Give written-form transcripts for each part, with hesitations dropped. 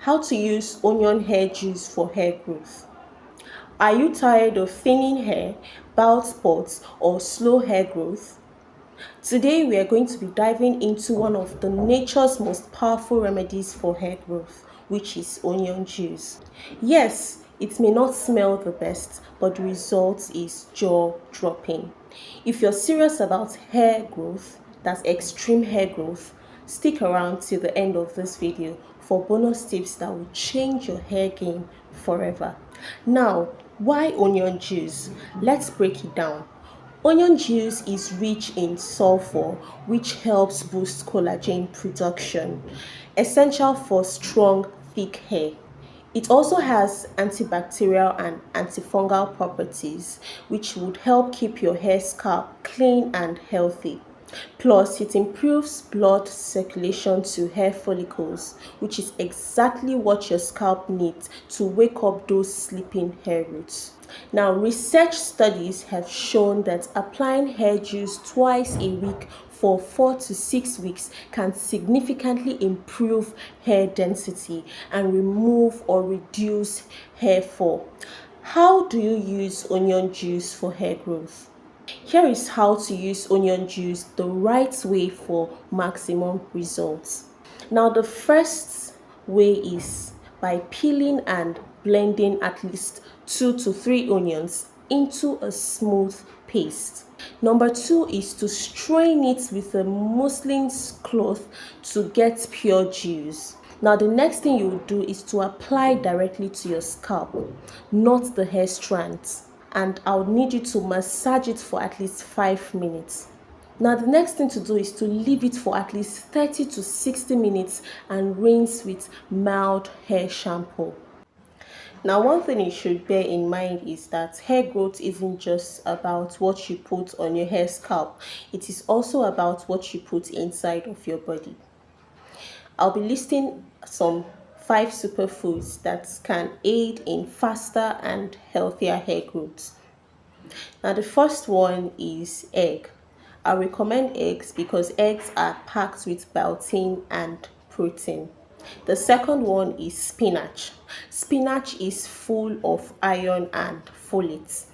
How to use onion hair juice for hair growth. Are you tired of thinning hair, bald spots, or slow hair growth? Today we are going to be diving into one of the nature's most powerful remedies for hair growth, which is onion juice. Yes, it may not smell the best, but the result is jaw-dropping. If you're serious about hair growth, that's extreme hair growth, stick around till the end of this video for bonus tips that will change your hair game forever. Now, why onion juice? Let's break it down. Onion juice is rich in sulfur, which helps boost collagen production, essential for strong, thick hair. It also has antibacterial and antifungal properties, which would help keep your hair scalp clean and healthy. Plus, it improves blood circulation to hair follicles, which is exactly what your scalp needs to wake up those sleeping hair roots. Now, research studies have shown that applying hair juice twice a week for 4 to 6 weeks can significantly improve hair density and remove or reduce hair fall. How do you use onion juice for hair growth? Here is how to use onion juice the right way for maximum results. Now, the first way is by peeling and blending at least 2 to 3 onions into a smooth paste. Number 2 is to strain it with a muslin cloth to get pure juice. Now, the next thing you will do is to apply directly to your scalp, not the hair strands. And I'll need you to massage it for at least 5 minutes. Now, the next thing to do is to leave it for at least 30 to 60 minutes and rinse with mild hair shampoo. Now, one thing you should bear in mind is that hair growth isn't just about what you put on your hair scalp. It is also about what you put inside of your body. I'll be listing some 5 superfoods that can aid in faster and healthier hair growth. Now, the first one is egg. I recommend eggs because eggs are packed with biotin and protein. The second one is spinach. Spinach is full of iron and folate.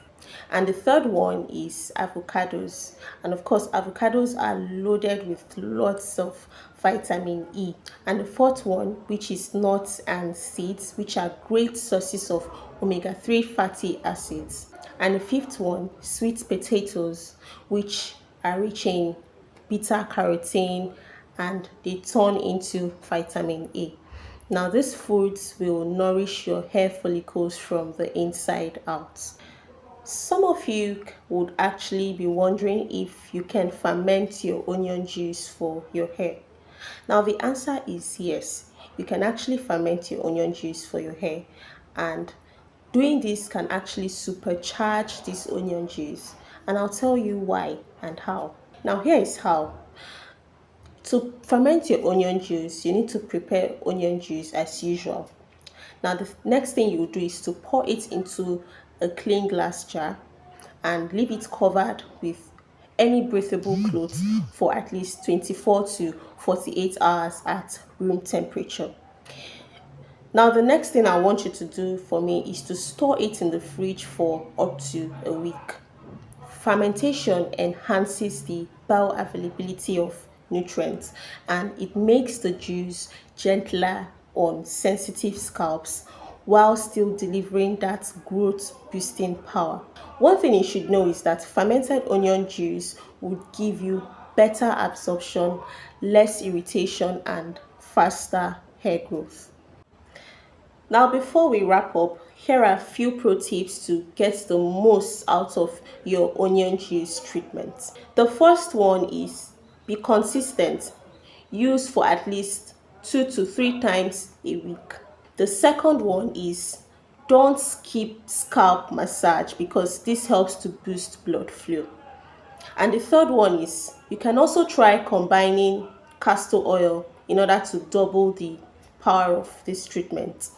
And the third one is avocados. And of course, avocados are loaded with lots of vitamin E. And the fourth one, which is nuts and seeds, which are great sources of omega-3 fatty acids. And the fifth one, sweet potatoes, which are rich in beta carotene and they turn into vitamin A. Now, these foods will nourish your hair follicles from the inside out. Some of you would actually be wondering if you can ferment your onion juice for your hair. Now, the answer is yes. You can actually ferment your onion juice for your hair, and doing this can actually supercharge this onion juice. And I'll tell you why and how. Now, here is how. To ferment your onion juice, you need to prepare onion juice as usual. Now, the next thing you do is to pour it into a clean glass jar and leave it covered with any breathable cloth for at least 24 to 48 hours at room temperature. Now, the next thing I want you to do for me is to store it in the fridge for up to a week. Fermentation enhances the bioavailability of nutrients and it makes the juice gentler on sensitive scalps while still delivering that growth boosting power. One thing you should know is that fermented onion juice would give you better absorption, less irritation, and faster hair growth. Now, before we wrap up, here are a few pro tips to get the most out of your onion juice treatment. The first one is be consistent. Use for at least 2 to 3 times a week. The second one is don't skip scalp massage because this helps to boost blood flow. And the third one is you can also try combining castor oil in order to double the power of this treatment.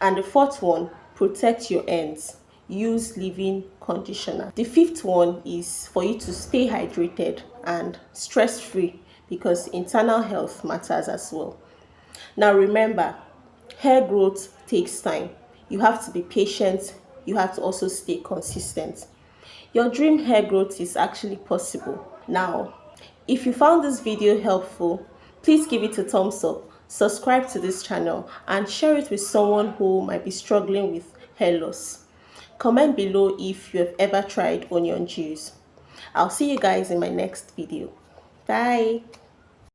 And the fourth one, protect your ends. Use leave-in conditioner. The fifth one is for you to stay hydrated and stress-free because internal health matters as well. Now remember, Hair growth takes time. You have to be patient. You have to also stay consistent. Your dream hair growth is actually possible. Now, if you found this video helpful, please give it a thumbs up, subscribe to this channel, and share it with someone who might be struggling with hair loss. Comment below if you have ever tried onion juice. I'll see you guys in my next video. Bye.